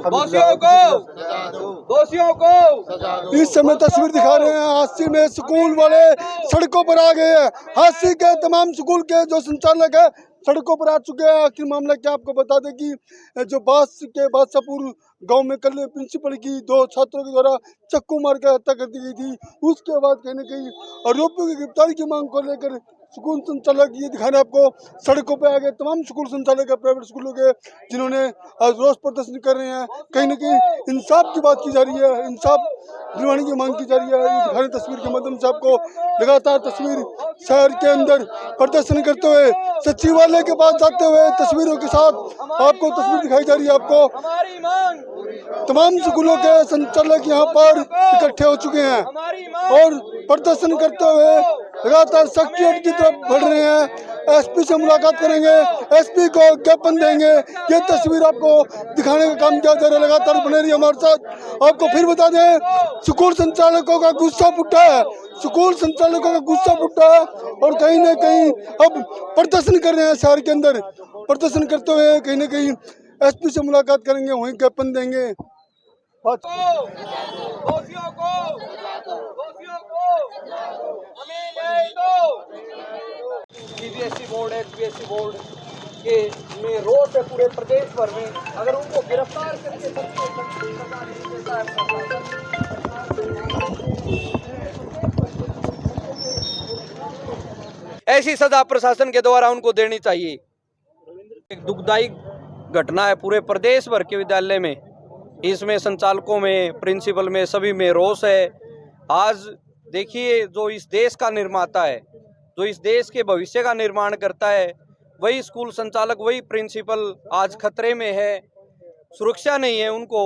दोषियों को इस समय तस्वीर दिखा रहे हैं हांसी में स्कूल वाले सड़कों पर आ गए हैं। हांसी के तमाम स्कूल के जो संचालक है सड़कों पर आ चुके हैं। आखिर मामला क्या आपको बता दें कि जो बादशाहपुर गांव में कल प्रिंसिपल की 2 छात्रों के द्वारा चक्कू मार कर हत्या कर दी गई थी। उसके बाद कहीं न कहीं आरोपियों की गिरफ्तारी की मांग को लेकर स्कूल संचालक ये दिखाने आपको सड़कों पे आ गए। तमाम स्कूल संचालक है प्राइवेट स्कूलों के जिन्होंने आज रोष प्रदर्शन कर रहे हैं। कहीं न कहीं इंसाफ की बात की जा रही है, इंसाफ दिलवाने की मांग की जा रही है। ये दिखाने तस्वीर के माध्यम से आपको लगातार तस्वीर शहर के अंदर प्रदर्शन करते हुए सचिवालय के पास जाते हुए तस्वीरों के साथ आपको तस्वीर दिखाई जा रही है। आपको तमाम स्कूलों के संचालक यहाँ पर इकट्ठे हो चुके हैं और प्रदर्शन करते हुए लगातार सेक्रेटरीट की तरफ बढ़ रहे हैं। एसपी से मुलाकात करेंगे, एसपी को ज्ञापन देंगे। ये तस्वीर आपको दिखाने का काम किया जा रहा है। लगातार बने रहिए हमारे साथ। आपको फिर बता दें स्कूल संचालकों का गुस्सा फूटा है, स्कूल संचालकों का गुस्सा फूटा है और कहीं न कहीं अब प्रदर्शन कर रहे हैं शहर के अंदर। प्रदर्शन करते हुए कहीं न कहीं एसपी से मुलाकात करेंगे, वहीं ज्ञापन देंगे। सीबीएसई बोर्ड एचबीएसई बोर्ड के में रोष है पूरे प्रदेश भर में। अगर उनको गिरफ्तार करके ऐसी सजा प्रशासन के द्वारा उनको देनी चाहिए। एक दुखदायी घटना है पूरे प्रदेश भर के विद्यालय में। इसमें संचालकों में, प्रिंसिपल में, सभी में रोष है। आज देखिए जो इस देश का निर्माता है, जो इस देश के भविष्य का निर्माण करता है, वही स्कूल संचालक, वही प्रिंसिपल आज खतरे में है। सुरक्षा नहीं है उनको।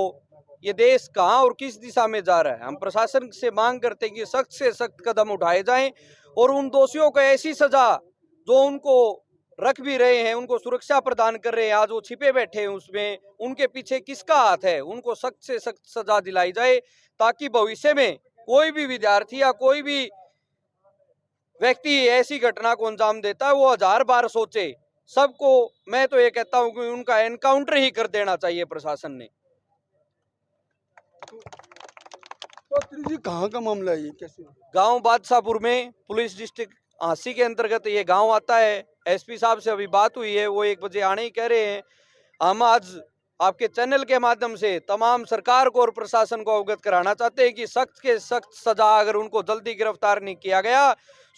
ये देश कहाँ और किस दिशा में जा रहा है। हम प्रशासन से मांग करते हैं कि सख्त से सख्त कदम उठाए जाएं और उन दोषियों को ऐसी सजा जो उनको रख भी रहे हैं, उनको सुरक्षा प्रदान कर रहे हैं, आज वो छिपे बैठे हैं उसमें, उनके पीछे किसका हाथ है, उनको सख्त से सख्त सजा दिलाई जाए ताकि भविष्य में कोई भी विद्यार्थी या कोई भी व्यक्ति ऐसी घटना को अंजाम देता है वो 1000 बार सोचे। सबको मैं तो ये कहता हूं कि उनका एनकाउंटर ही कर देना चाहिए प्रशासन ने। तो जी कहाँ का मामला है ये, कैसे? गांव बादशाहपुर में पुलिस डिस्ट्रिक्ट हांसी के अंतर्गत ये गांव आता है। एसपी साहब से अभी बात हुई है, वो 1 बजे आने ही कह रहे हैं। हम आज आपके चैनल के माध्यम से तमाम सरकार को और प्रशासन को अवगत कराना चाहते हैं कि सख्त के सख्त सजा, अगर उनको जल्दी गिरफ्तार नहीं किया गया,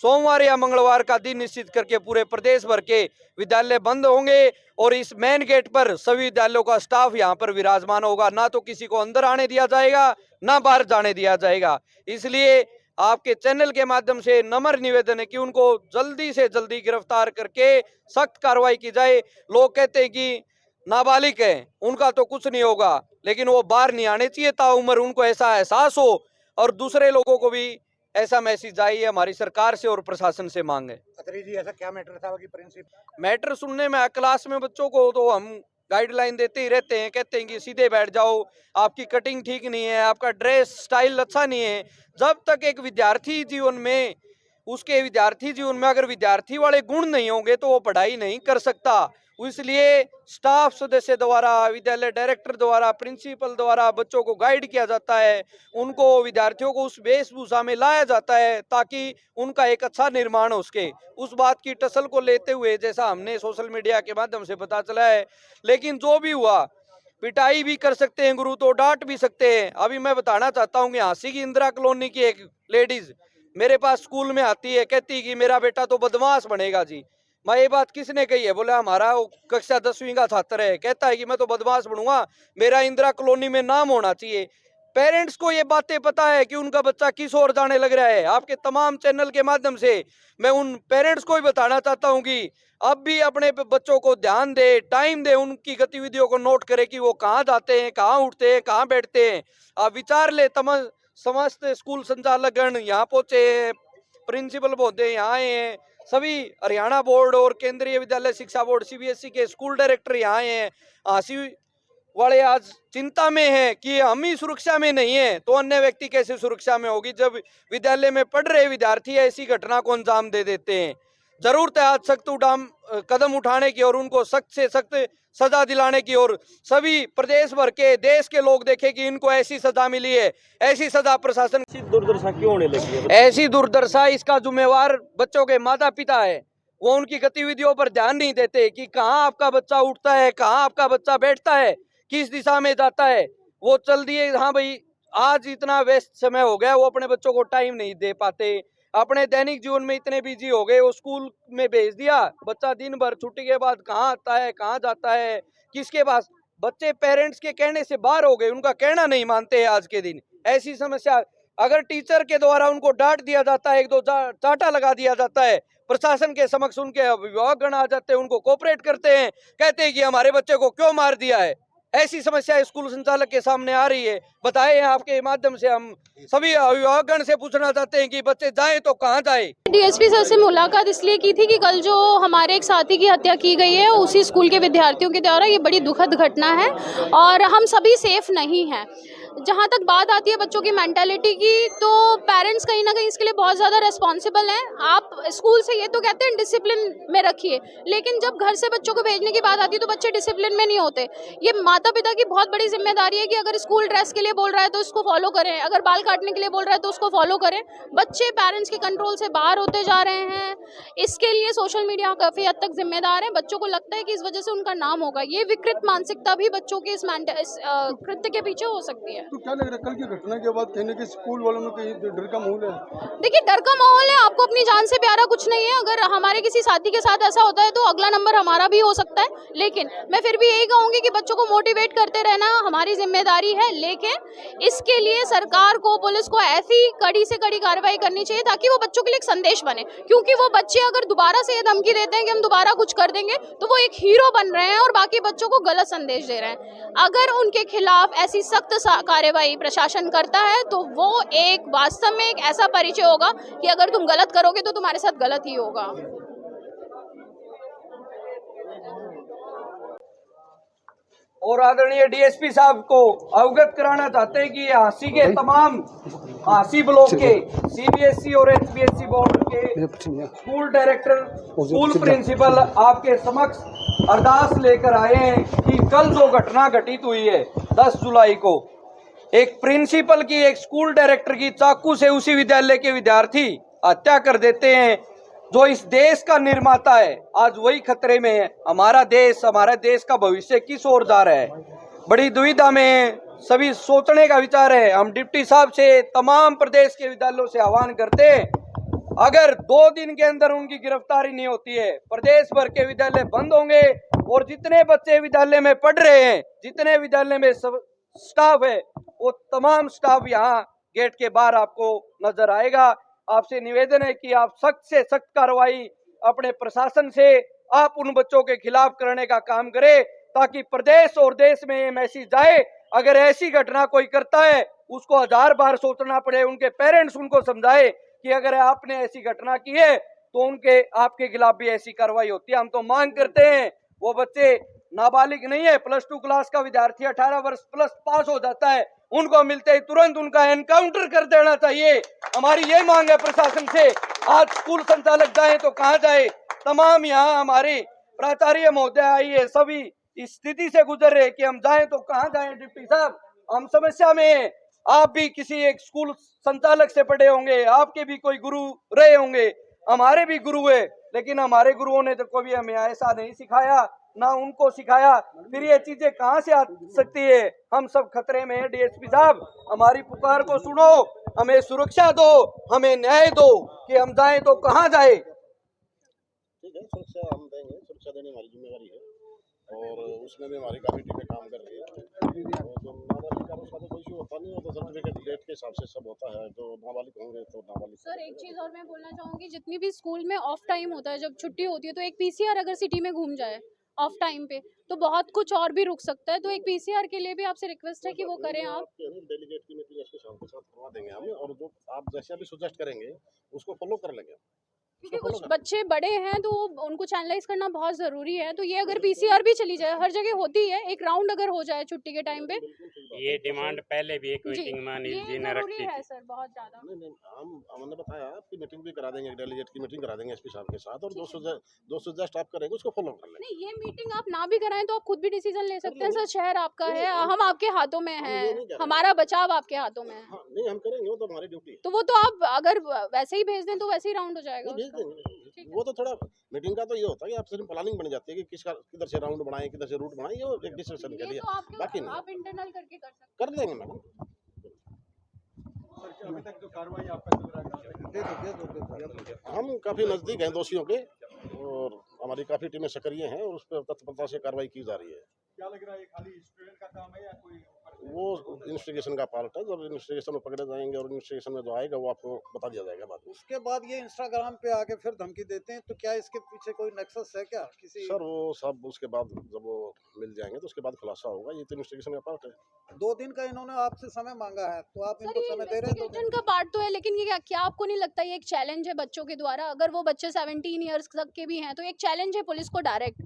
सोमवार या मंगलवार का दिन निश्चित करके पूरे प्रदेश भर के विद्यालय बंद होंगे और इस मेन गेट पर सभी विद्यालयों का स्टाफ यहाँ पर विराजमान होगा। ना तो किसी को अंदर आने दिया जाएगा, ना बाहर जाने दिया जाएगा। इसलिए आपके चैनल के माध्यम से नम्र निवेदन है कि उनको जल्दी से जल्दी गिरफ्तार करके सख्त कार्रवाई की जाए। लोग कहते हैं कि नाबालिग है, उनका तो कुछ नहीं होगा, लेकिन वो बाहर नहीं आने चाहिए ताउम्र, उनको ऐसा एहसास हो और दूसरे लोगों को भी ऐसा मैसेज आई है। हमारी सरकार से और प्रशासन से मांग है। खत्री जी, ऐसा क्या मैटर था कि प्रिंसिपल मैटर सुनने में क्लास में बच्चों को तो हम गाइडलाइन देते ही रहते हैं, कहते हैं कि सीधे बैठ जाओ, आपकी कटिंग ठीक नहीं है, आपका ड्रेस स्टाइल अच्छा नहीं है। जब तक एक विद्यार्थी जीवन में, उसके विद्यार्थी जीवन में अगर विद्यार्थी वाले गुण नहीं होंगे तो वो पढ़ाई नहीं कर सकता। इसलिए स्टाफ सदस्य द्वारा, विद्यालय डायरेक्टर द्वारा, प्रिंसिपल द्वारा बच्चों को गाइड किया जाता है, उनको विद्यार्थियों को उस वेशभूषा में लाया जाता है ताकि उनका एक अच्छा निर्माण हो सके। उस बात की टसल को लेते हुए जैसा हमने सोशल मीडिया के माध्यम से पता चला है, लेकिन जो भी हुआ, पिटाई भी कर सकते हैं गुरु तो डांट भी सकते हैं। अभी मैं बताना चाहता हूँ कि हांसी की इंदिरा कॉलोनी की एक लेडीज मेरे पास स्कूल में आती है, कहती है कि मेरा बेटा तो बदमाश बनेगा जी। मैं ये बात किसने कही है? बोला हमारा कक्षा 10वीं का छात्र है, कहता है कि मैं तो बदमाश बनूंगा, मेरा इंदिरा कॉलोनी में नाम होना चाहिए। पेरेंट्स को ये बातें पता है कि उनका बच्चा किस ओर जाने लग रहा है। आपके तमाम चैनल के माध्यम से मैं उन पेरेंट्स को भी बताना चाहता हूँ कि अब भी अपने बच्चों को ध्यान दे, टाइम दे, उनकी गतिविधियों को नोट करे कि वो कहाँ जाते हैं, कहाँ उठते हैं, कहाँ बैठते हैं। आप विचार ले, समस्त स्कूल संचालकगण यहाँ पहुंचे, प्रिंसिपल महोदय यहाँ आए हैं, सभी हरियाणा बोर्ड और केंद्रीय विद्यालय शिक्षा बोर्ड सीबीएसई के स्कूल डायरेक्टर यहाँ आए हैं। हांसी वाले आज चिंता में हैं कि हम ही सुरक्षा में नहीं है तो अन्य व्यक्ति कैसे सुरक्षा में होगी, जब विद्यालय में पढ़ रहे विद्यार्थी ऐसी घटना को अंजाम दे देते हैं। जरूरत है आज सख्त कदम उठाने की और उनको सख्त से सख्त सजा दिलाने की, और सभी प्रदेश भर के देश के लोग देखें कि इनको ऐसी सजा मिली है, ऐसी सजा प्रशासन। दुर्दशा क्यों होने लगी है? ऐसी दुर्दशा इसका जुम्मेवार बच्चों के माता पिता है। वो उनकी गतिविधियों पर ध्यान नहीं देते कि कहाँ आपका बच्चा उठता है, कहाँ आपका बच्चा बैठता है, किस दिशा में जाता है। वो चल दिए, हाँ भाई आज इतना व्यस्त समय हो गया, वो अपने बच्चों को टाइम नहीं दे पाते, अपने दैनिक जीवन में इतने बिजी हो गए। वो स्कूल में भेज दिया, बच्चा दिन भर छुट्टी के बाद कहाँ आता है, कहाँ जाता है, किसके पास। बच्चे पेरेंट्स के कहने से बाहर हो गए, उनका कहना नहीं मानते हैं आज के दिन। ऐसी समस्या, अगर टीचर के द्वारा उनको डांट दिया जाता है, एक दो चांटा लगा दिया जाता है, प्रशासन के समक्ष उनके अभिभावकगण आ जाते हैं, उनको कोऑपरेट करते हैं, कहते हैं कि हमारे बच्चे को क्यों मार दिया है। ऐसी समस्या स्कूल संचालक के सामने आ रही है। बताए आपके माध्यम से हम सभी अभिभावकगण से पूछना चाहते हैं कि बच्चे जाएं तो कहाँ जाएं। डीएसपी सर से मुलाकात इसलिए की थी कि कल जो हमारे एक साथी की हत्या की गई है उसी स्कूल के विद्यार्थियों के द्वारा, ये बड़ी दुखद घटना है और हम सभी सेफ नहीं हैं। जहाँ तक बात आती है बच्चों की मेंटालिटी की, तो पेरेंट्स कहीं ना कहीं इसके लिए बहुत ज़्यादा रिस्पॉन्सिबल हैं। आप स्कूल से ये तो कहते हैं डिसिप्लिन में रखिए, लेकिन जब घर से बच्चों को भेजने की बात आती है तो बच्चे डिसिप्लिन में नहीं होते। ये माता पिता की बहुत बड़ी जिम्मेदारी है कि अगर स्कूल ड्रेस के लिए बोल रहा है तो इसको फॉलो करें, अगर बाल काटने के लिए बोल रहा है तो उसको फॉलो करें। बच्चे पेरेंट्स के कंट्रोल से बाहर होते जा रहे हैं, इसके लिए सोशल मीडिया काफ़ी हद तक जिम्मेदार है। बच्चों को लगता है कि इस वजह से उनका नाम होगा, ये विकृत मानसिकता भी बच्चों के इस कृत्य के पीछे हो सकती है। तो क्या लग रहा है कल की घटना के बाद कहीं ना कहीं स्कूल वालों में कहीं डर का माहौल है? देखिए, डर का माहौल है, आपको अपनी जान से प्यारा कुछ नहीं है। अगर हमारे किसी साथी के साथ ऐसा होता है तो अगला नंबर हमारा भी हो सकता है, लेकिन मैं फिर भी यही कहूंगी कि बच्चों को मोटिवेट करते रहना हमारी जिम्मेदारी है। लेकिन इसके लिए सरकार को, पुलिस को ऐसी कड़ी से कड़ी कार्रवाई करनी चाहिए ताकि वो बच्चों के लिए एक संदेश बने, क्योंकि वो बच्चे अगर दोबारा से ये धमकी देते हैं कि हम दोबारा कुछ कर देंगे तो वो एक हीरो बन रहे हैं और बाकी बच्चों को गलत संदेश दे रहे हैं। अगर उनके खिलाफ ऐसी सख्त कार्रवाई प्रशासन करता है तो वो एक वास्तव में एक ऐसा परिचय होगा कि अगर तुम गलत करोगे तो तुम्हारे साथ गलत ही होगा। और आदरणीय डीएसपी साहब को अवगत कराना चाहते हैं कि हांसी के तमाम हांसी ब्लॉक के सीबीएसई और एचबीएसई बोर्ड के स्कूल डायरेक्टर, स्कूल प्रिंसिपल आपके समक्ष अरदास लेकर आए हैं कि कल जो घटना घटित हुई है 10 जुलाई को, एक प्रिंसिपल की, एक स्कूल डायरेक्टर की चाकू से उसी विद्यालय के विद्यार्थी हत्या कर देते हैं। जो इस देश का निर्माता है आज वही खतरे में है। हमारा देश का भविष्य किस ओर जा रहा है, बड़ी दुविधा में सभी सोचने का विचार है। हम डिप्टी साहब से तमाम प्रदेश के विद्यालयों से आह्वान करते हैं, अगर 2 दिन के अंदर उनकी गिरफ्तारी नहीं होती है प्रदेश भर के विद्यालय बंद होंगे और जितने बच्चे विद्यालय में पढ़ रहे हैं, जितने विद्यालय में स्टाफ है, वो तमाम स्टाफ यहाँ गेट के बाहर आपको नजर आएगा। आपसे निवेदन है कि आप सख्त से सख्त कार्रवाई अपने प्रशासन से आप उन बच्चों के खिलाफ करने का काम करें ताकि प्रदेश और देश में ये मैसेज जाए, अगर ऐसी घटना कोई करता है उसको 1000 बार सोचना पड़े, उनके पेरेंट्स उनको समझाए कि अगर आपने ऐसी घटना की है तो आपके खिलाफ भी ऐसी कार्रवाई होती है। हम तो मांग करते हैं, वो बच्चे नाबालिग नहीं है, +2 क्लास का विद्यार्थी 18 वर्ष प्लस पास हो जाता है, उनको मिलते ही तुरंत उनका एनकाउंटर कर देना चाहिए। हमारी ये मांग है प्रशासन से। आज स्कूल संचालक जाए तो कहाँ जाए, तमाम यहाँ हमारे प्राचार्य महोदय आई है, सभी इस स्थिति से गुजर रहे कि हम जाएं तो कहाँ जाएं। डिप्टी साहब, हम समस्या में हैं। आप भी किसी एक स्कूल संचालक से पढ़े होंगे, आपके भी कोई गुरु रहे होंगे, हमारे भी गुरु है, लेकिन हमारे गुरुओं ने तो कभी हमें ऐसा नहीं सिखाया, ना उनको सिखाया। फिर ये चीजें कहाँ से आ सकती है। हम सब खतरे में हैं। डीएसपी साहब, हमारी पुकार को सुनो, हमें सुरक्षा दो, हमें न्याय दो कि हम जाएं तो कहाँ जाए। ठीक है, सुरक्षा हम देंगे, सुरक्षा देने हमारी जिम्मेवारी है और उसमें भी हमारी काफी टीमें काम कर रही है। तो नाबालिग का उसका तो कोई इशू होता नहीं, वो तो सर्टिफिकेट डेट के हिसाब से सब होता है, जो नाबालिग होंगे तो नाबालिग। सर, एक चीज और मैं बोलना चाहूंगी, जितनी भी स्कूल में ऑफ टाइम होता है, जब छुट्टी होती है, तो एक पीसीआर अगर सिटी में घूम जाए ऑफ टाइम पे तो बहुत कुछ और भी रुक सकता है। तो एक पीसीआर के लिए भी आपसे रिक्वेस्ट है कि वो करें आप। डेलीगेट की मीटिंग इसके साथ करवा देंगे हम, और जो आप जैसे भी सजेस्ट करेंगे उसको फॉलो कर लेंगे। क्योंकि कुछ बच्चे बड़े हैं तो उनको चैनलाइज करना बहुत ज़रूरी है। तो ये अगर पीसीआर भी चली जाए, हर जगह होती है, एक राउंड अगर हो जाए छुट्टी के टाइम पे, ये डिमांड पहले भी एक जी, मीटिंग में अनिल ये जी ने ज़रूरी रखी है थी। सर, बहुत ज़्यादा। नहीं हमने बताया आपकी मीटिंग भी करा देंगे, डेलीगेट की मीटिंग करा देंगे एसपी साहब के साथ, और जो सजेस्ट आप करेंगे उसको फॉलो कर लेंगे। नहीं, ये मीटिंग आप ना भी कराएं तो आप खुद भी डिसीजन ले सकते हैं सर। शहर आपका है, नहीं, हम आपके हाथों में ये हैं, नहीं कह रहे। हमारा बचाव आपके हाथों में है। हाँ नहीं हम करेंगे, वो तो हमारी ड्यूटी है। तो वो तो आप अगर वैसे ही भेज दें तो वैसे ही राउंड हो जाएगा नहीं भेज उसका। देंगे, वो तो थोड़ा मीटिंग का तो ये होता है कि आप सिर्फ प्लानिंग बन जाती है कि किधर से राउंड बनाए, किधर से रूट बनाए, ये एक डिस्कशन के ये लिए। तो आप बाकी नहीं आप इंटरनल करके कर सकते कर देंगे मैडम। अभी तक जो कार्रवाई आप हम काफी नजदीक हैं दोषियों के, और हमारी काफी टीमें सक्रिय हैं, और उस पर तत्परता से कार्रवाई की जा रही है। क्या लग रहा है, ये खाली स्टूडेंट का काम है या कोई वो इन्वेस्टिगेशन का पार्ट है, जब इन्वेस्टिगेशन में पकड़े जाएंगे और इन्वेस्टिगेशन में जो आएगा वो आपको बता दिया जाएगा बाद में। उसके बाद ये इंस्टाग्राम पे आके फिर धमकी देते हैं, तो क्या इसके पीछे कोई नेक्सस है क्या किसी? सर वो सब उसके बाद जब वो मिल जाएंगे तो उसके बाद खुलासा होगा, ये तो इन्वेस्टिगेशन का पार्ट है। 2 दिन का इन्होंने आपसे समय मांगा है, तो आप सर। इनको ये समय दे रहे हैं 2 दिन? इन्वेस्टिगेशन का पार्ट तो है, लेकिन ये क्या आपको नहीं लगता ये एक चैलेंज है बच्चों के द्वारा? अगर वो बच्चे 17 ईयर्स तक के भी हैं तो एक चैलेंज है पुलिस को डायरेक्ट।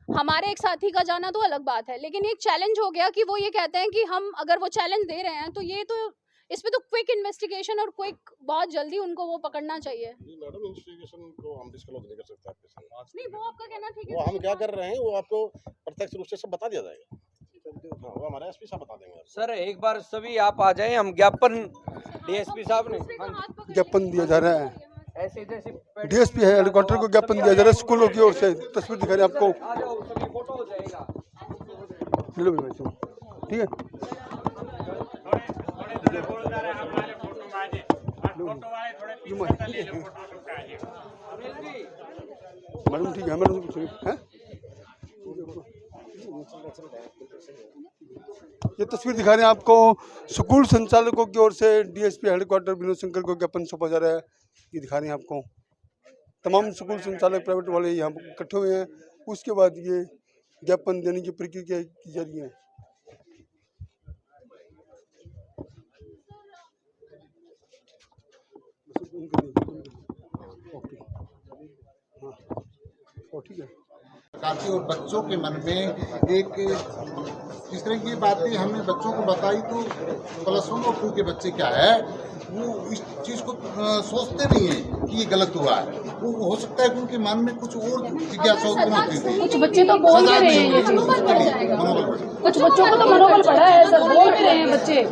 हमारे एक साथी का जाना तो अलग बात है, लेकिन एक चैलेंज हो गया कि वो ये कहते हैं कि हम अगर वो चैलेंज दे रहे हैं तो ये तो इस पे तो क्विक इन्वेस्टिगेशन और क्विक बहुत जल्दी उनको वो पकड़ना चाहिए। जी मैडम, इन्वेस्टिगेशन को हम डिस्क्लोज नहीं कर सकते आपके साथ। नहीं, वो आपका कहना ठीक है। वो हम क्या कर रहे हैं वो आपको प्रत्यक्ष रूप से सब बता दिया जाएगा। हाँ, वो हमारे एसपी साहब बता देंगे आपको। सर एक बार सभी आप आ जाएं, हम ज्ञापन डीएसपी साहब ने ज्ञापन दिया जा रहा है, ऐसे जैसे डीएसपी है हेडक्वार्टर को ज्ञापन दिया जा रहा है स्कूलों की ओर से। तस्वीर दिखा रहे हैं आपको, आ जाओ सभी, फोटो हो जाएगा। लो भाई साहब, ठीक है। मैडम ठीक है, मैडम कुछ है। ये तस्वीर दिखा रहे हैं आपको, स्कूल संचालकों की ओर से डीएसपी हेडक्वार्टर विनोद शंकर को ज्ञापन सौंपा जा रहा है। ये दिखा रहे हैं आपको, तमाम स्कूल संचालक प्राइवेट वाले यहाँ इकट्ठे हुए हैं, उसके बाद ये ज्ञापन देने की प्रक्रिया की जा रही है। ओके, हाँ ठीक है। काफी, और बच्चों के मन में एक इस तरह की बातें हमने बच्चों को बताई, तो प्लस 1 और 2 के बच्चे क्या है वो इस चीज़ को सोचते नहीं है कि ये गलत हुआ है। वो हो सकता है कि उनके मन में कुछ और जिज्ञासा उत्पन्न होती थी। कुछ बच्चे तो बोल भी रहे हैं, ये चीज़। कुछ बच्चों को तो मनोबल पड़ा है सर, बोल भी रहे हैं बच्चे।